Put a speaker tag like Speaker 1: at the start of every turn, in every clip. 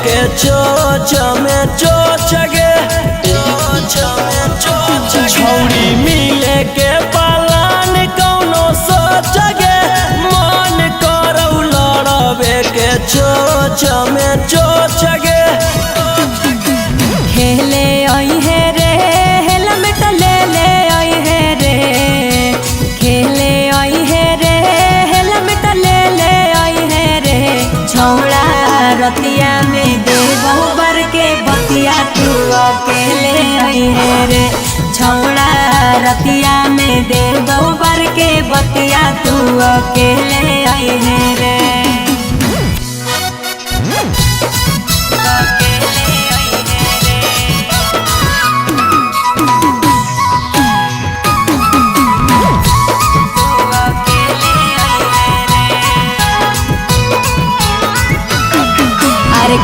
Speaker 1: के चोच में चोच गे छौड़ी मिले के पालान कौनो सोच गे मन करौ लड़बे के चोच में चोच गे
Speaker 2: खेले आई है रे हेलमेट ले ले आई है रे खेले आई है रे हेलमेट ले ले आई है रे छौड़ा रतिया में दे बहुबर के बतिया तू अकेले आई है रे छौड़ा रतिया में दे बहुबर के बतिया तू अकेले आई है रे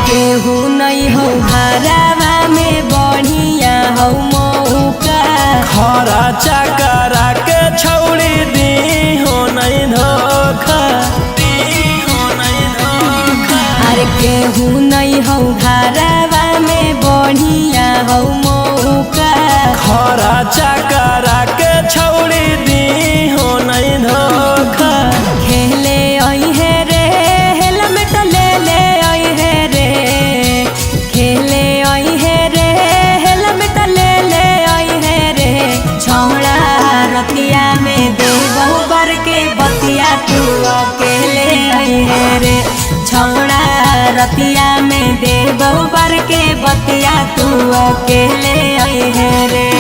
Speaker 2: केहू नहीं हो हरावा में बढ़िया हो मौका
Speaker 1: खरा चकरा के छौड़ी दी हो नहीं धोखा
Speaker 2: अरे केहू नहीं हो हरावा में बढ़िया हो मौका
Speaker 1: खरा चकरा के छौड़ी दी हो नहीं धोखा
Speaker 2: खेले आई है रे हेलमेट ले ले आई है रे खेले आई है रे हेलमेट ले ले आई है रे छौड़ा रतिया में दे बहुबर के बतिया तू अकेले आई है रे छौड़ा रतिया में दे बहुबर के बतिया तू अकेले आई है रे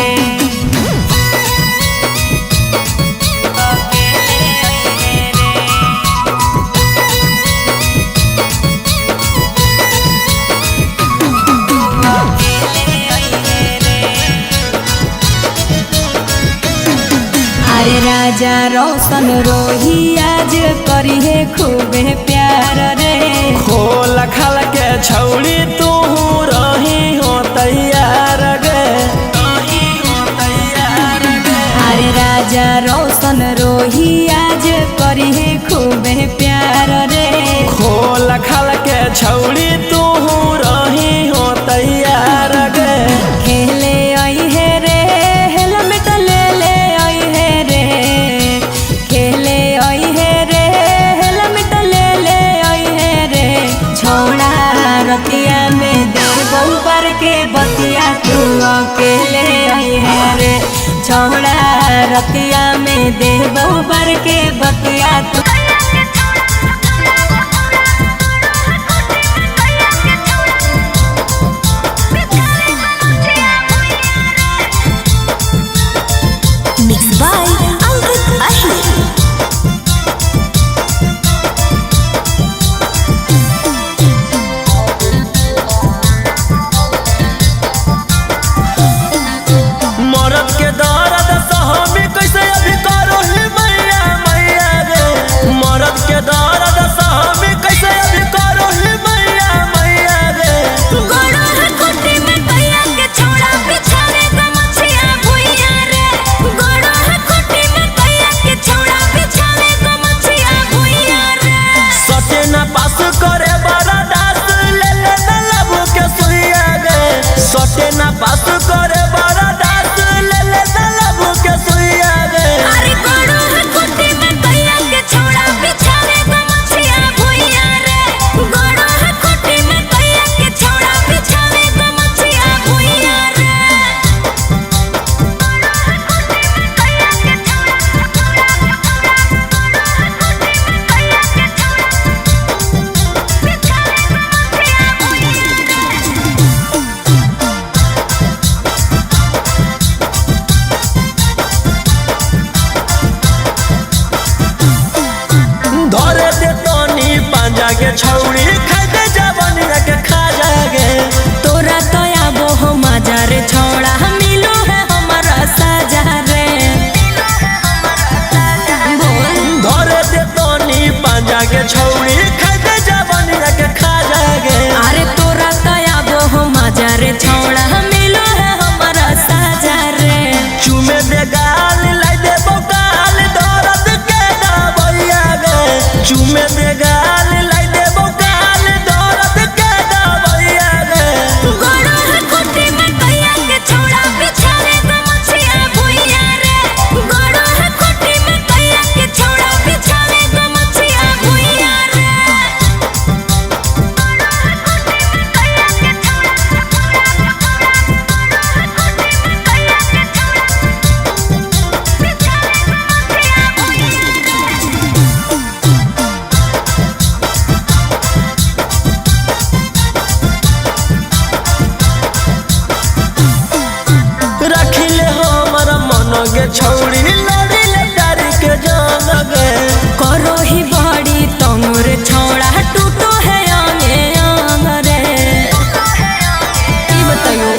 Speaker 2: अरे राजा रोशन रोही आज करी है खूबे प्यार रे
Speaker 1: खोल खाल के छौड़ी तू रही हो तैयार गे
Speaker 2: अरे राजा रोशन रोही आज करी है खूबे प्यार रे
Speaker 1: खोल खाल के छौड़ी तू रही हो तैयार गे
Speaker 2: खेले आई है रे हेलमेट ले ले आई है रे खेले आई है रे हेलमेट ले ले आई है रे छौड़ा रतिया में दे बहुबर के बतिया तू अकेले आई है रे छौड़ा रतिया में दे बहुबर के बतिया तू
Speaker 1: छौड़ी लड़ी ले तारी के जान गे
Speaker 2: करो ही बड़ी तंगुर छौड़ा टूटो है आंगे आंग रे। ई बताइयो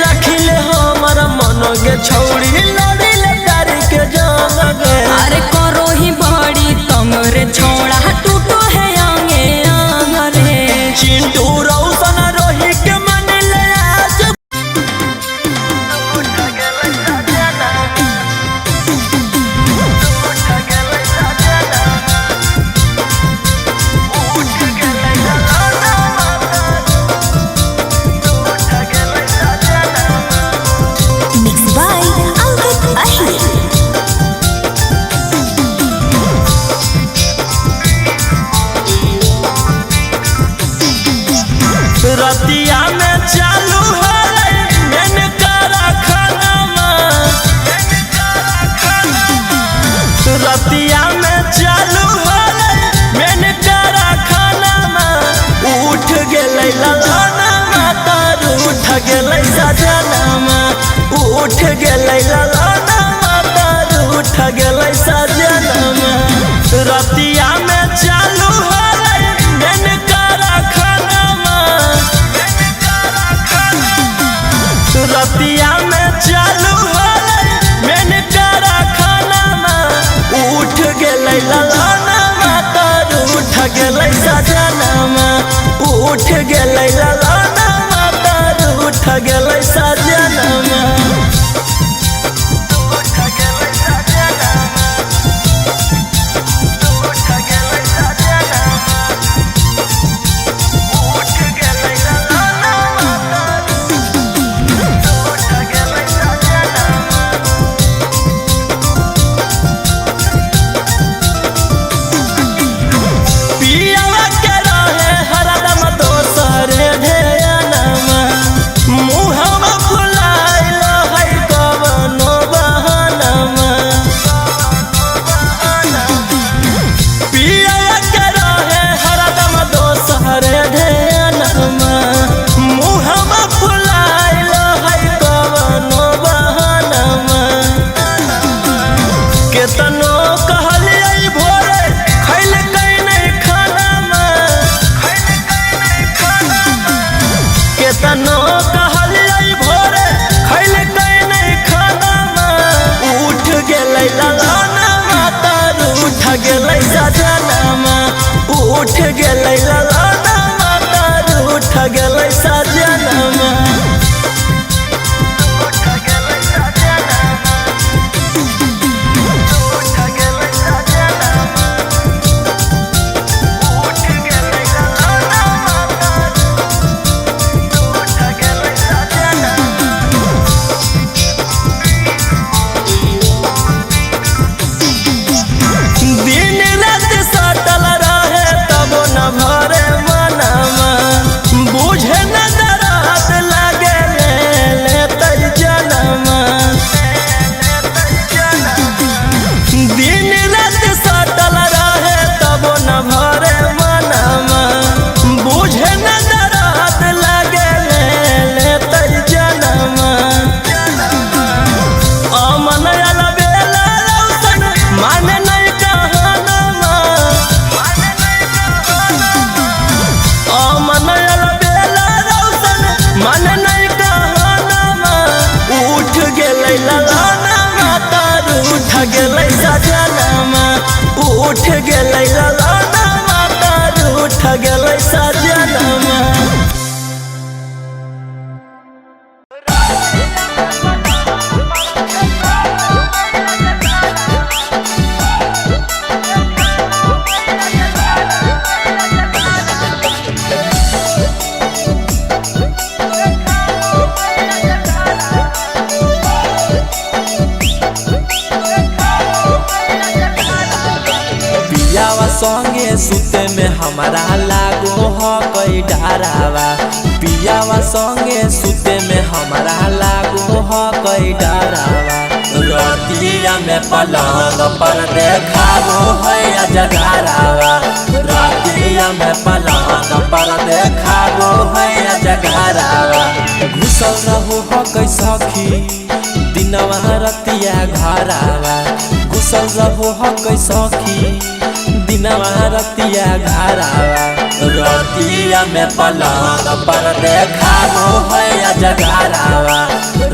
Speaker 1: रखिले हमर मन गे छौड़ी लड़ी ले तारी के जान गे।
Speaker 2: अरे करो ही बड़ी तंगुर छौड़ा टूटो है आंगे आंग रे।
Speaker 1: चिंटू रौशन रोही के मन ले आज
Speaker 2: Mixed by Ankit Ahir।
Speaker 1: रतिया में चालू है मैंने करा खाना रतिया में चालू है मैंने करा खाना उठ गेलै ललाना तार उठ गेलै सजना उठ गेलै ललाना तार उठ गेलै सजना रतिया में चालू है मैंने करा खाना रतिया में चालू है मैंने करा खाना उठ गेलै ललाना तार उठ गेलै सजना उठ गेलै ललाना तार उठ गेलै सजना पियावा के रहे हरदम दोसर ध्यानमा मुहवा फुलाइल है कवनो बहानमा पियावा के रहे हरदम दोसर ध्यानमा मुहवा फुलाइल है कवनो बहानमा केतनो कहलियै भोरे खैल केतनो कहलियै भोरे खैल नहीं खाना उठ गेलै ललाना तार उठ गेलै सजना उठ गेलै ललाना तार उठ गेलै सजना दिन रात सटल रहे तब न भरे मनमा बुझे न दरात लगे लेतै जनमा दिन रात सटल रहे तब न भरे मनमा बुझे न दरात लगे लेतै जनमा अमन अलबेला रौशन माने नहीं कहानमा अमन अलबेला रौशन माने नहीं कहानमा उठ गेलै ललाना तार उठ गेलै सजना उठ गेलै ललाना तार उठ गेलै सजना पियावा संगे सुते में हमारा लागो हो कई डरावा पियावा संगे सुते में हमारा लागो हो कई डरावा रतिया में पलंग पर देखावो है अजगरावा रतिया में पलंग पर देखावो है अजगरावा घुसल रहो हो कई सखी दिनवा रतिया घरावा घुसल रहो हक सखी दिनवा रतिया घरावा रतिया में पलंग पर देखाबो है जगरावा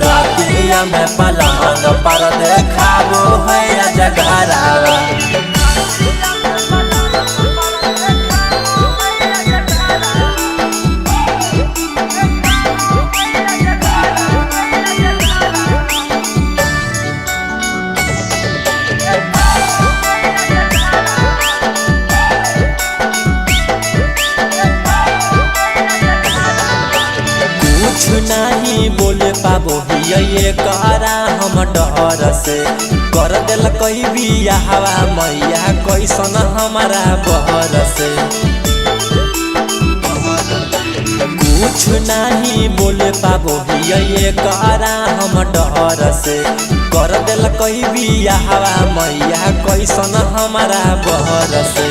Speaker 1: रतिया में पलंग पर देखाबो है जगरावा कुछ नहीं बोले पाबो ये करा हम डर से कर दिल कई बिया हवा मैया कैसन हमारा बहर से कुछ नहीं बोले पाबो ये करा हम डर से कर दिल कई बिया हवा मैया कैसन हमारा बहर से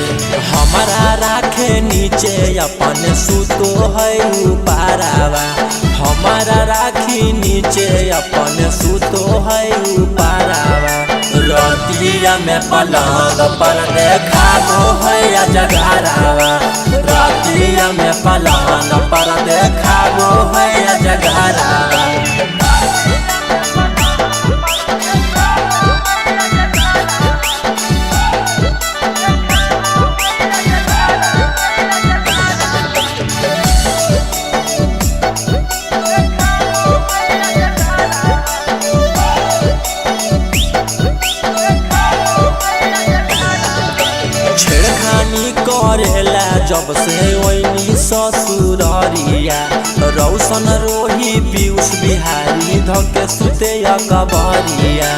Speaker 1: हमारा राखे नीचे अपन सुतो है उपारावा हमारा राखी नीचे अपन सुतो है उपारावा रतिया में पलंग पर देखाबो है जगरावा रतिया में पलंग पर देखाबो है जगरावा छेड़खानी करेला जब से ओइनी ससुररिया रौशन रोही पीयूष बिहारी धके सुते कबरिया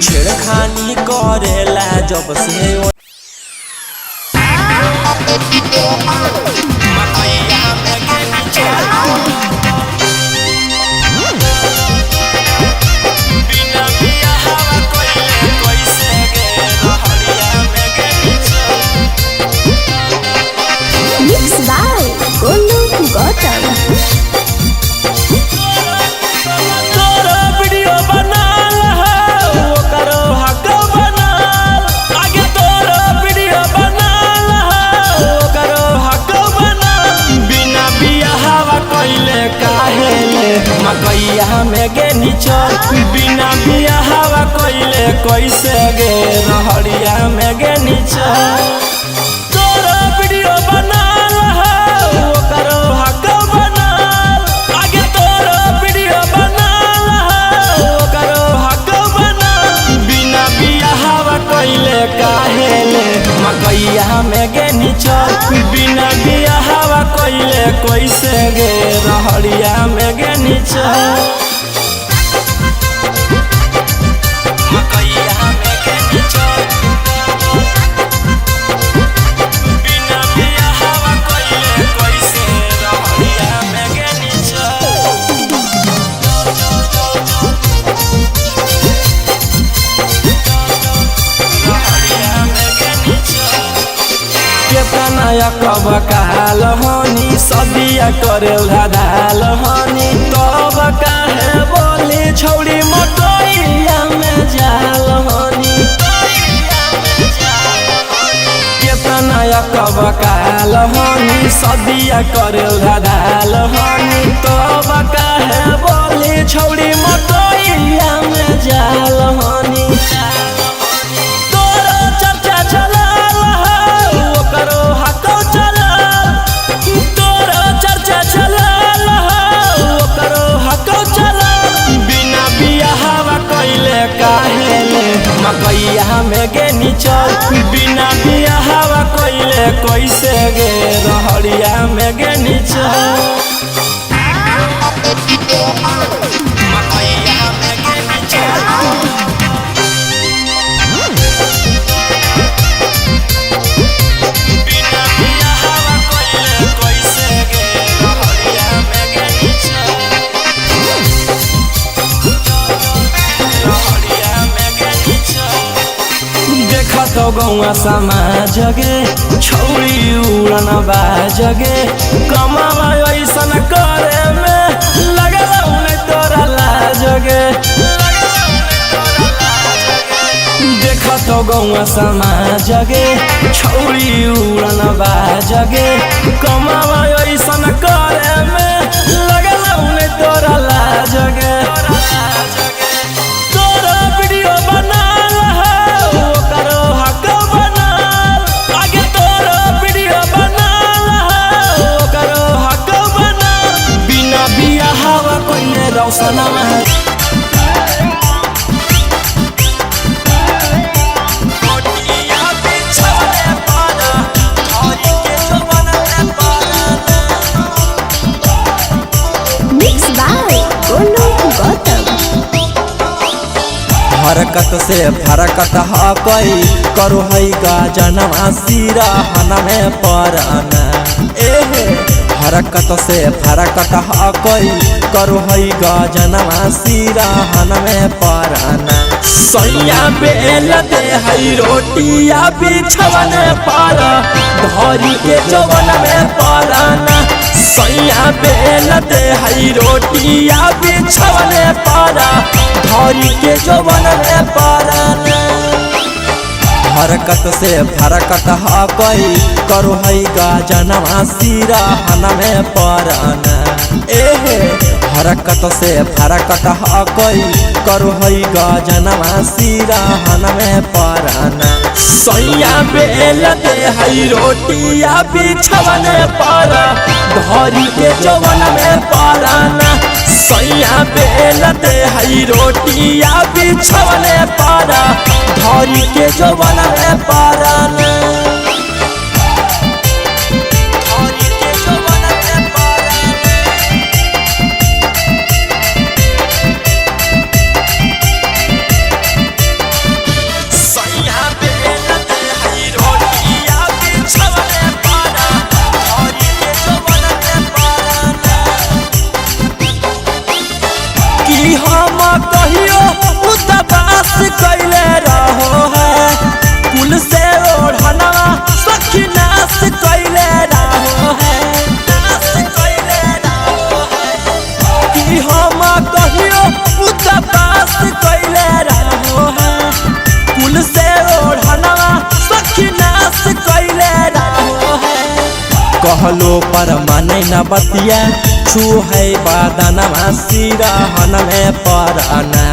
Speaker 1: छेड़खानी करेला जब से मकैया में गे नीचल बिना बिया हवा कोइले कैसे गे रहड़िया में गे नीचल तोरा वीडियो बनाल हो करो हक बनाल आगे तोरा वीडियो बनाल हो करो हक बनाल बिना बिया हवा कोइले काहेले मकैया में गे नीचल बिना बिया हवा कोइले कैसे गे रहड़िया में गे नीचल मकैया में गे नीचल बिना बिया हवा कोइले कैसे रहड़िया में गे नीचल रहड़िया में गे नीचल केतना कब काल हनी सदिया करे धाल हनी तब काहे बोली छौड़ी मकैया में जाल हनी केतना कब काल हनी सदिया करे धाल हनी तब काहे बोली छौड़ी मकैया में जाल हनी मकैया में गे नीचल बिना बिया हवा कोइले कैसे गे रहड़िया में गे नीचल मकैया में गे नीचल बिना बिया हवा कोइले कैसे गे रहड़िया में गे नीचल रहड़िया में गे नीचल देखत गौआ समाज गे छौड़ी उड़न बाज गे कमावा ऐसन करे में लगल हमरो गौवा समाज गे छौरी उड़न बाजगे कमावा ऐसन करे में लगल उन्हें तोरा लाज गे तोरा वीडियो बनाल हो करो हक बनाल आगे तोरा वीडियो बनाल हो करो हक बनाल बिना बिया हवा कोई रौशन हरकत से फरकत हकई करो है का जनवा सिरा हनमे परना एहे हरकत से फरकत हकई करो है का जनवा सिरा हनमे परना सैया बेल दे है रोटिया बिछवन पर धरी के जवन में परना सैया बेल दे है रोटिया बिछवन पर धरी के जवन में परना हरकत से फरकत हकई करो है का जनवा सिरा हनमे परना एहे हरकत से फरकत हकई करो है का जनवा सिरा हनमे परना सैया बेल दे है रोटिया बिछवन पर धरी के जवन में परना सैया बेल दे है रोटिया बिछवन पर धरी के जवन में परना हम कहियो उदास कैले रहो है कुल से ओढ़ना सखी नाश कैले रहो है कि हम कहियो उदास कैले रहो है कुल से ओढ़ना सखी नाश कैले रहो है कहलो पर माने न बतिया छू है बादनवा सिरा हनमे परना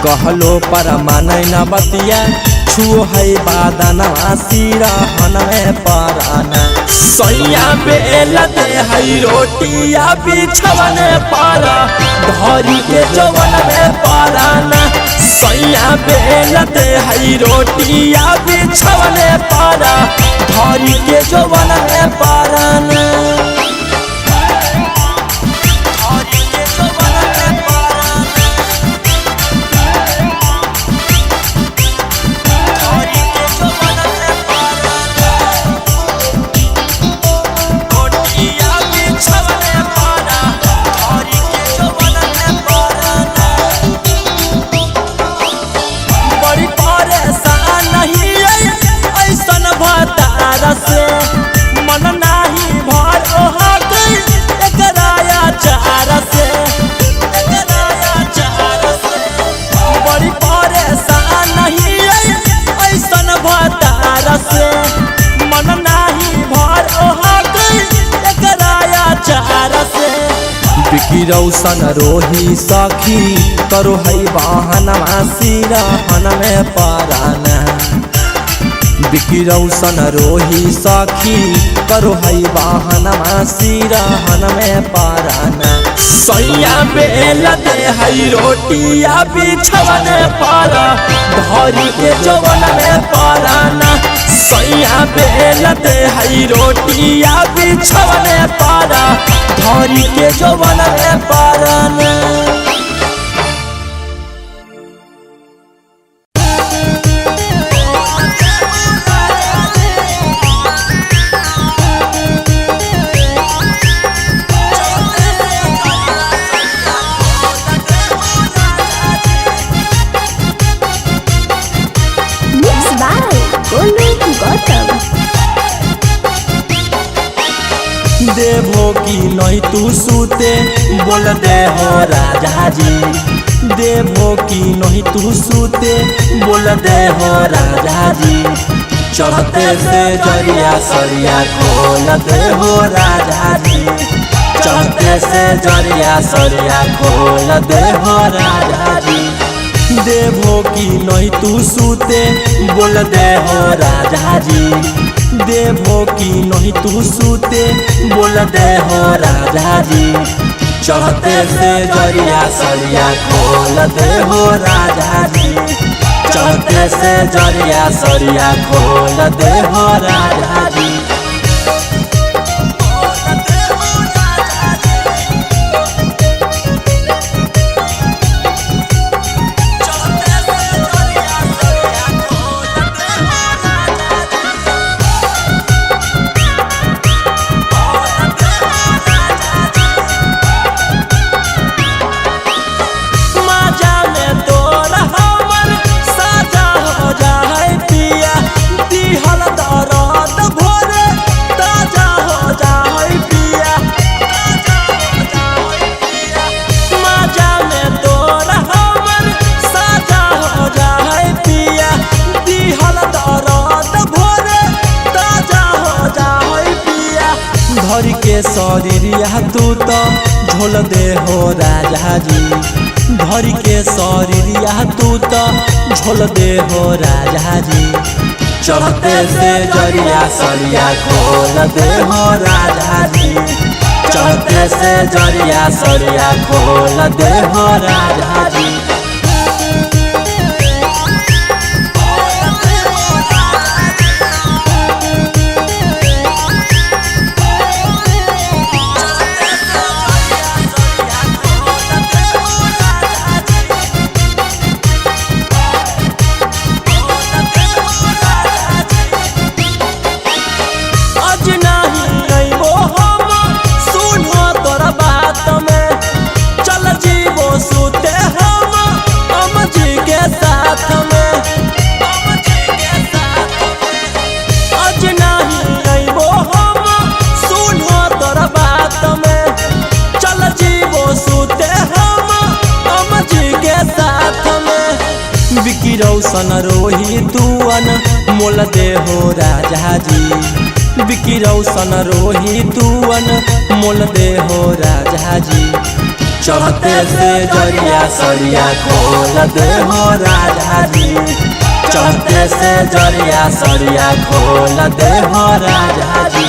Speaker 1: कहलो पर माने न बतिया छू है बादनवा सिरा हनमे परना सैया बेल दे है रोटिया बिछवन पर धरी के जवन में परना सैया बेल दे है रोटिया बिछवन पर धरी के जवन में परना मन नाही भर ओहा गई एकराया चार से बड़ी परेशान नहीं ऐसन भतार से मन नाही भर ओहा गई एकराया चार से बिकी रौशन रोही सखी करो है वाहनवा सिरा हनमे परना बिकी रौशन रोही सखी करो है वाहनवा सिरा हनमे परना सैया बेल दे है रोटिया बिछवन पर धरी के जवन में परना सैया बेल दे है रोटिया बिछवन पर धरी के जवन में परना देवो की नहीं तू सूते बोल दे हो राजा जी देवो की नहीं तू सूते बोल दे हो राजा जी। चढ़ते से जरिया सरिया खोल दे हो राजा जी। चढ़ते से जरिया सरिया खोल दे हो राजा जी। देवो की नहीं तू सूते बोल दे हो राजा जी। देवो की नहीं तू सूते बोल दे हो राजा जी। चढ़ते से जरिया सरिया खोल दे हो राजा जी। चढ़ते से जरिया सरिया खोल दे हो राजा जी। धर के शरीरिया तू तो झोल दे हो राजा जी। धर के शरीरिया तू तो झोल दे हो राजा जी। चढ़ते से जरिया सरिया खोल दे हो राजा जी। चढ़ते से जरिया सरिया खोल दे हो राजा जी। विकी रोशन रोही तुअन मोल दे हो राजा जी। विकी रोशन रोही तुअन मोल दे हो राजा जी। चढ़ते से जरिया सरिया खोल दे हो राजा जी। चढ़ते से जरिया सरिया खोल दे हो राजा जी।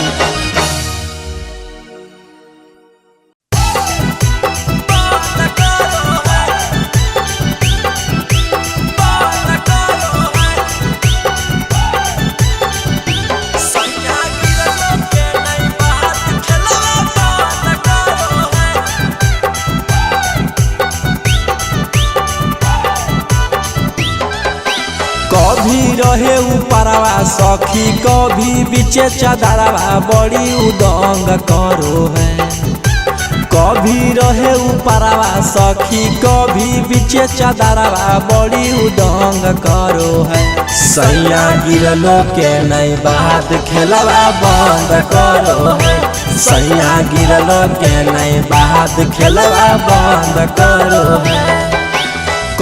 Speaker 1: कभी रहे ऊपरवा सखी कभी बीचे चदरवा बड़ी उदंग करो है। कभी रहे ऊपरवा सखी कभी बीचे चदरवा बड़ी उदंग करो है। सैया गिरलो के नई बात खेलवा बंद करो है। सैया गिरलो के नई बात खेलवा बंद करो है।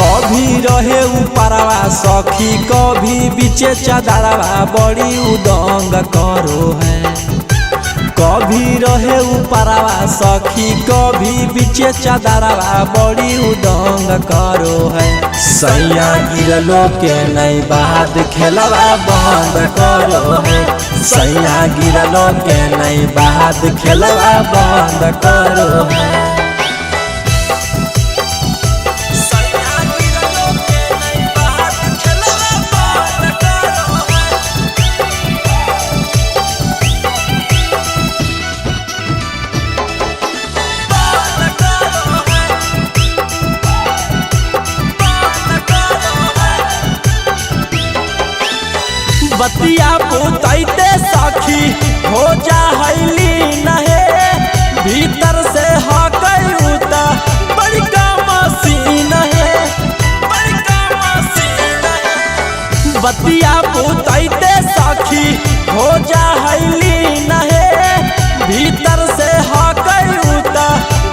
Speaker 1: कभी रहे ऊपरवा सखी कभी बीचे चदरवा बड़ी उदंग करो है। कभी रहे ऊपरवा सखी कभी बीचे चदरवा बड़ी उदंग करो है। सैया गिरलो के नई बात खेलवा बंद करो है। सैया गिरलो के नई बात खेलवा बंद करो है। बतिया पुतैते सखी हो जा हैली नहे। भीतर से हकई उता बड़का मसीन है। बड़का मसीन है। बतिया पुतैते सखी हो जा हैली नहे। भीतर से हकई उता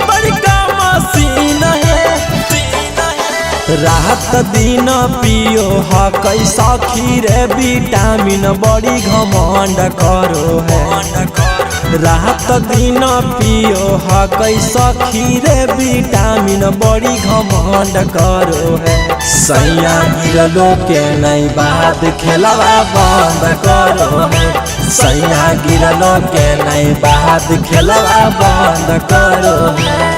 Speaker 1: बड़का मसीन है। रात दिन पियो ह कैसा खीरे विटामिन बड़ी घमंड करो है। रात दिन पियो ह कैसा खीरे विटामिन बड़ी घमंड करो है। सैया गिरलो के नहीं बाद खेलवा बंद करो है। सैया गिरलो के नहीं बाद खेलवा बंद करो है।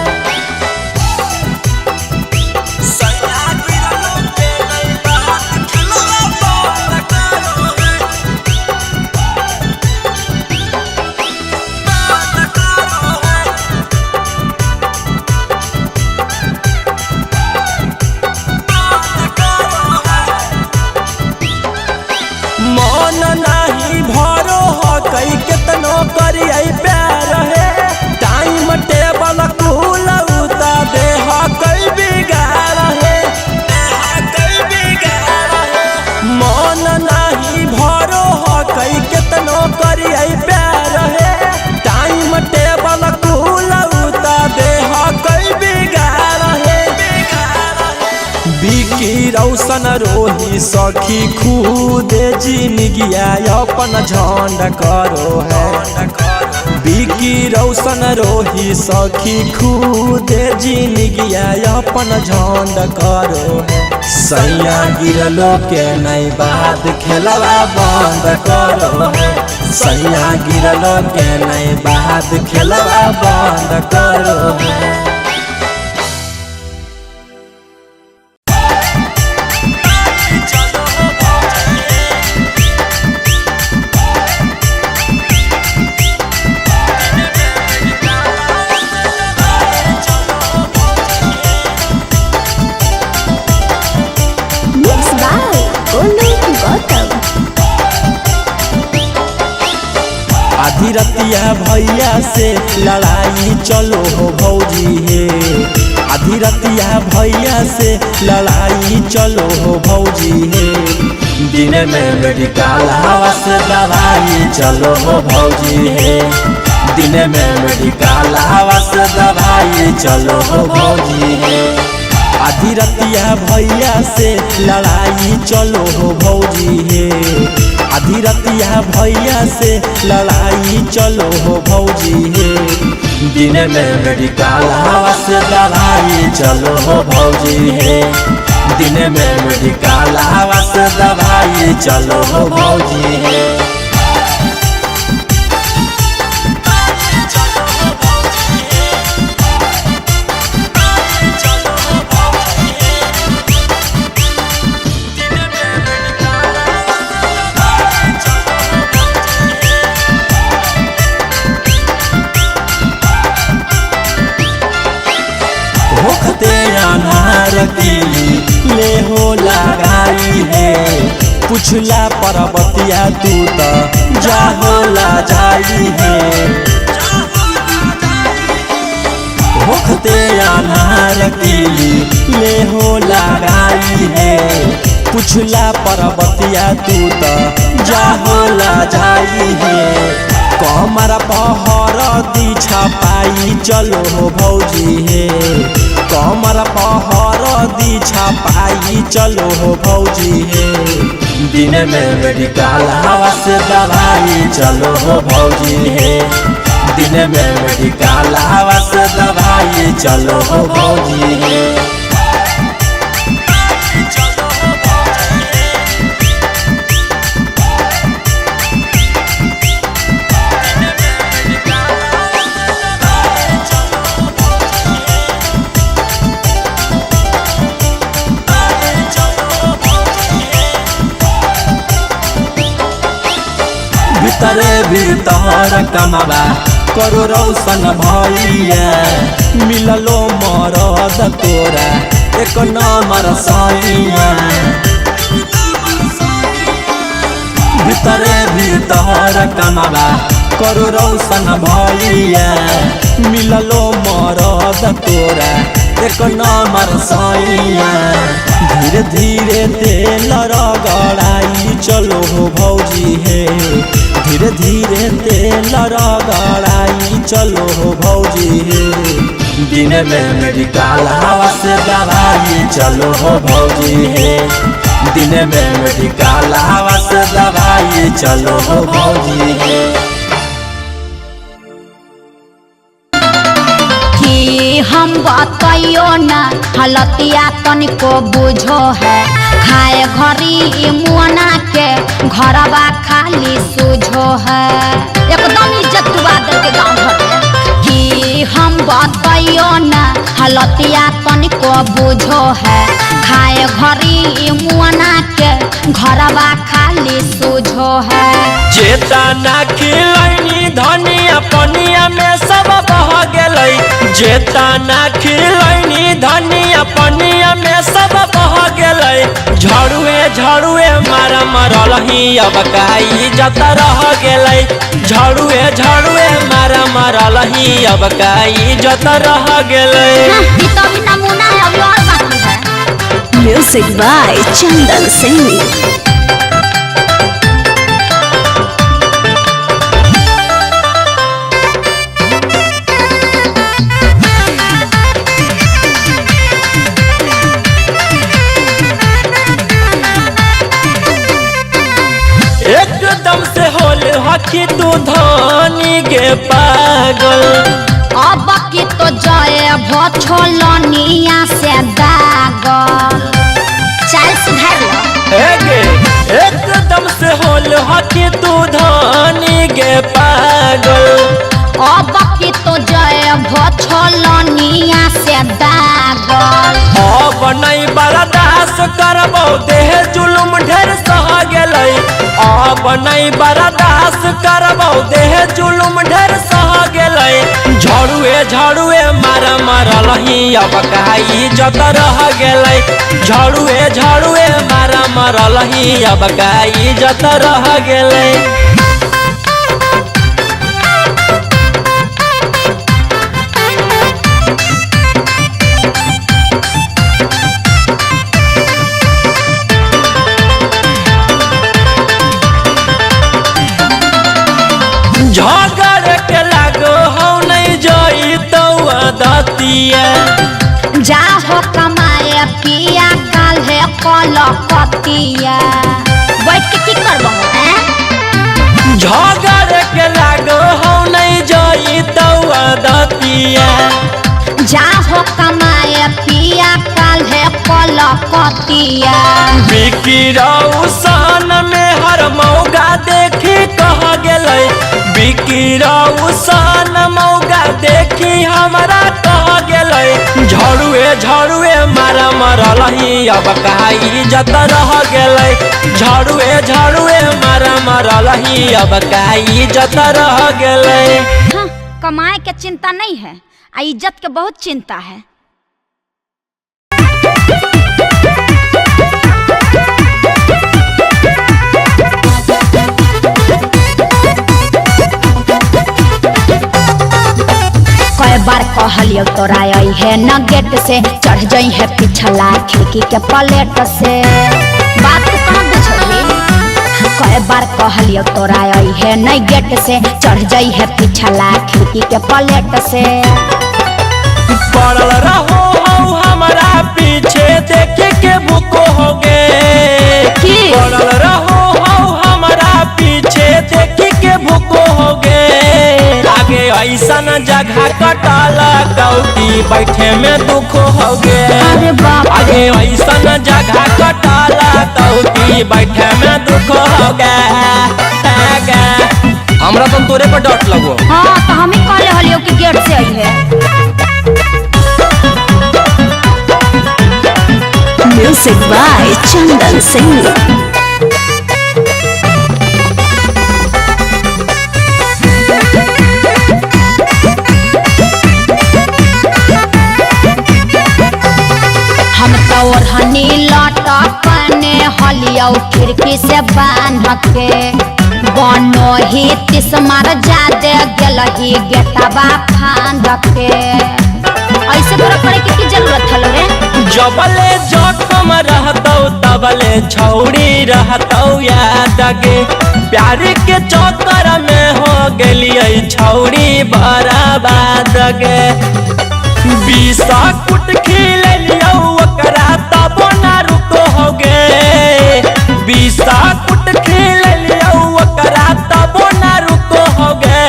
Speaker 1: मन नहीं भरो हो कई कितनो करिए प्यार है। टाइम टेबल कुल उता दे हो कई बिगाड़ है। मन नहीं भरो हो कई कितनो करिए प्यार है। टाइम टेबल कुल उता दे हो कई बिगाड़ है। बिकी रौशन रोही सखी खुद जिनगिया अपन झंड करो है। बिकी रौशन रोही सखी खुद जिनगिया अपन झंड करो है। सैया गिरलो के नहीं बाद खेलवा बंद करो है। सैया गिरलो के नहीं बाद खेलवा बंद करो है। आधी रतिया भैया से लड़ाई चलो हो भौजी हे। आधी रतिया भैया से लड़ाई चलो हो भौजी हे। दिन में मेडिकल हवा से दवाई चलो हो भौजी हे। दिन में मेडिकल हवा से दवाई चलो हो भौजी हे। आधी रतिया भैया से लड़ाई चलो हो भौजी हे। आधी रतिया भैया से लड़ाई चलो हो भौजी हे। दिन में मेडिकल हवा से दवाई चलो हो भौजी हे। दिन में मेडिकल हवा से दवाई चलो हो भौजी हे। ले हो लगाई है। पुछला परबतिया तू तो जा होला जाई है। होखते अनार कीली ले हो लगाई है। पुछला परबतिया तू तो जा होला जाई है। कमर पहर दी छपाई चलो हो भौजी हे। कमर पहर दी छपाई चलो हो भौजी हे। दिन में मेडिकल हवा से दवाई चलो हो भौजी हे। दिन में मेडिकल हवा से दवाई चलो हो भौजी हे। भीतरे भीतर कमाबा करो रौशन भैया। मिललो मरद तोरा एक नंबर सैया। भीतरे भीतर कमाबा करो रौशन भैया। मिललो मरद तोरा एक नंबर सैया। धीरे धीरे तेल रगड़ाई चलो हो भौजी हे। धीरे धीरे तेल रगड़ाई चलो हो भौजी हे। दिन में मेडिकल हवा से दवाई चलो हो भौजी है, दिन में मेडिकल हवा से दवाई चलो हो भौजी है।
Speaker 3: कि हम बताइयो ना हलतिया तनिको बुझो है, खाए घरी मुआना के घरवा खाली सूझो है, एकदम इज्जत डुबा दे के गाँव घर में। कि हम बताइयो ना हलतिया तनिको बुझो है, खाए घरी मुआना के घरवा खाली सूझो है।
Speaker 1: जेतना खिलैनी धनिया पनिया में सब बह गेलै, जेतना खिलैनी धनिया पनिया में सब बह गेलै। झड़ुए झड़ुए मारा मरल ही अब काई जत रह गेलै, झड़ुए झड़ुए मारा मरल ही अब काई जत रह गेलै।
Speaker 3: ई तो भी नमूना है, अभी और बाकी है।
Speaker 2: Music by Chandan Singh.
Speaker 1: एकदम से होल हकी तू धनी गे पागल,
Speaker 3: अब की तो जय भोछलनिया से दागल, चल सुधर लो।
Speaker 1: एकदम से होल हकी तू धनी गे पागल,
Speaker 3: अब की तो जय भोछलनिया से दागल।
Speaker 1: अब नहीं बर्दाश्त करबो देह जुलुम ढेर सह गेलै, अब नहीं बर्दाश्त करबो देह जुलुम ढेर सह गेलै। झड़ुए झड़ुए मारा मरल ही अब काई जत रह गेलै, झड़ुए झड़ुए मारा मरल ही अब काई जत रह गेलै। झगड़ के लागो हो नहीं जोई तो दतिया,
Speaker 3: जा हो कमाए पिया काल है कलकतिया, बैठ के की करबो हैं?
Speaker 1: झगड़ के लागो हो नहीं जोई तो दतिया,
Speaker 3: जा हो कमाए पिया काल है कलकतिया।
Speaker 1: बिकी रौसन में हर मौका देखी कह गेलै, बिकी रौसन मौका देखी हमारा कह गेलै। झड़ुए झड़ुए मारा मरल ही अब काई जत रह गेलै, झड़ुए झड़ुए मारा मरल ही अब काई जत रह गेलै।
Speaker 3: हाँ, कमाए के चिंता नहीं है, इज्जत के बहुत चिंता है। कई बार कहलियो तोरा आई है न गेट से, चढ़ जाई है पिछला खिड़की के पलेट से, बात को कहाँ बुझली? कई बार कहलियो तोरा आई है न गेट से, चढ़ जाई है पिछला खिड़की के पलेट से।
Speaker 1: पड़ल रहो हमारा पीछे देखे के भूको हो गे, पड़ल रहो हमारा पीछे देखे के भूको हो गे। आगे ऐसा न जगह कटाला कौटी बैठे में दुख हो गे, आगे ऐसा न जगह कटाला कौटी बैठे में दुख हो गे। हमरा तो तोरे पर डट लगो।
Speaker 3: हाँ तो हम ही कहले हलियो कि गेट से आई है।
Speaker 2: Music by Chandan Singh.
Speaker 3: हम तो ओढ़नी लटकने हलियो खिड़की से बांध के, बनो ही तिस मार जादे गेलही गेटवा फांद के। ऐसे तोरा करे की जरूरत हलो रे?
Speaker 1: जबले जोखम रहतौ तबले छौड़ी रहतौ याद गे, प्यार के चक्कर में हो गेलियै छौड़ी बर्बाद गे। कुट खिले लियो ओकरा तबो ना रुको होगे बीसा कुट खिले लियो ओकरा तबो ना रुको होगे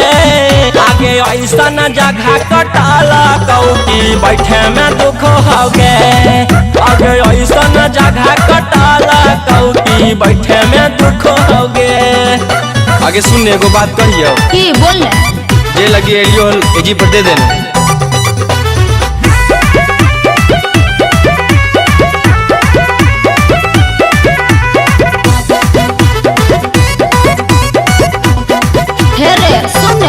Speaker 1: आगे ऐसा न जगह कटाला कौटी बैठे में दुख होगे आगे ऐसा न जगह कटाला कौटी बैठे में दुख होगे। आगे सुन एगो बात कहियो
Speaker 3: की बोल
Speaker 1: जे लगी एलियो एजी पर दे देना।
Speaker 3: हेरे सुन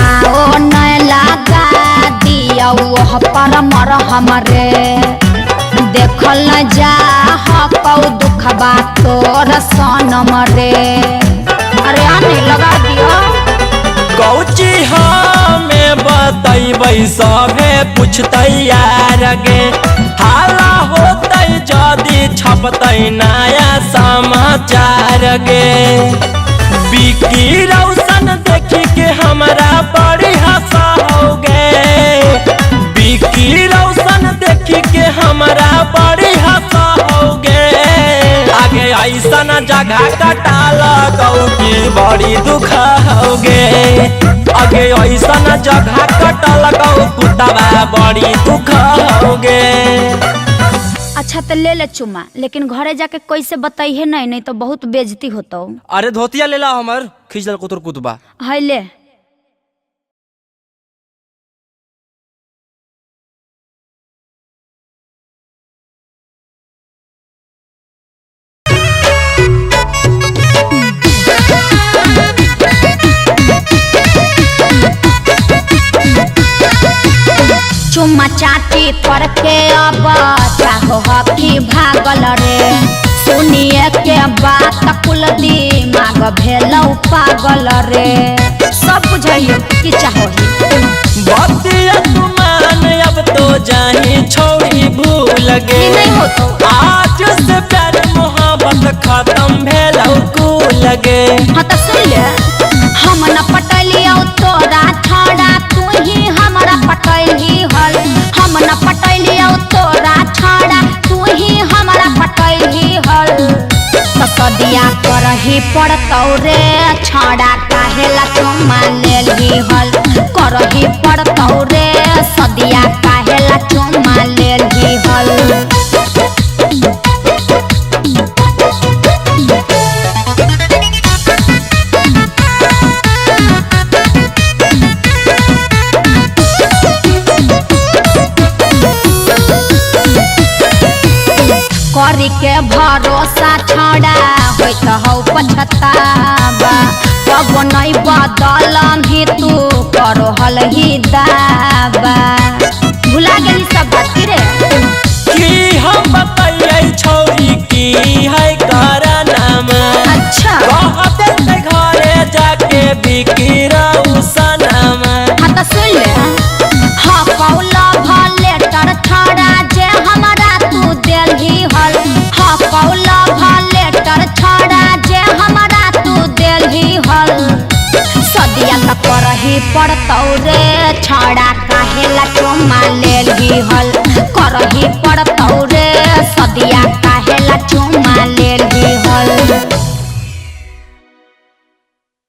Speaker 3: आओ न लगा दिया वह पर मर हमरे देखल न जा हकौ दुखबा तोर सनम रे अरे आने लगा दियो
Speaker 1: कौची हमें बतैबै सभे पूछतै यार गे हाला होतै जदी छपतै नया समाचार गे बिकी रौशन देखी के हमरा बड़ी हंसा होगे बिकी रौशन देखी के हमरा बड़ी हंसा होगे आगे ऐसा न जगह कटाला कौकी बड़ी दुख होगे आगे ऐसा न जगह कटाला कौ कुतवा बड़ी दुख होगे।
Speaker 3: अच्छा तो ले ले चुमा लेकिन घरे जाके कैसे बताइए नहीं तो बहुत बेइज्जती होता।
Speaker 1: अरे धोतिया ले ला हमर खींच दल कुतर कुतबा
Speaker 3: है ले चुम्मा चाटी करके अब चाहो हकी भागल रे सुनिए के बात कुल दिमाग भेलौ पागल रे सब बुझाइयो कि चाहो
Speaker 1: बतिया तुमान अब तो जानी छोड़ी भूल गे
Speaker 3: नहीं हो तो
Speaker 1: आज से प्यार मोहब्बत खत्म भेलौ कुल गे।
Speaker 3: हाँ तो सुन ले हम न पटलियो तोरा छड़ा तू ही हमरा पटैली हल हम न पटलियो तोरा छड़ा तू ही हमरा पटैली हल तो सदिया करही पड़तौ रे छड़ा काहेला चुम्मा लेली हल करही पड़तौ रे सदिया काहेला चुम्मा लेली हल करी के भरोसा छड़ा होई तो हौ पछतावा कब नहीं बदलम ही तू करो हल ही दावा भुला गेली सब बात की रे
Speaker 1: की हम बताइए छोरी की है करनाम
Speaker 3: अच्छा
Speaker 1: कहते थे घरे जाके बिकी रौशनम
Speaker 3: हाँ तो सुन ले हाँ कौला भले टर छड़ा जे हमरा तू देलही हल हाँ कौला भले टर छड़ा जे हमरा तू देलही हल सदिया तो करही पड़तौ रे छड़ा काहेला चुम्मा लेलही हल करही पड़तौ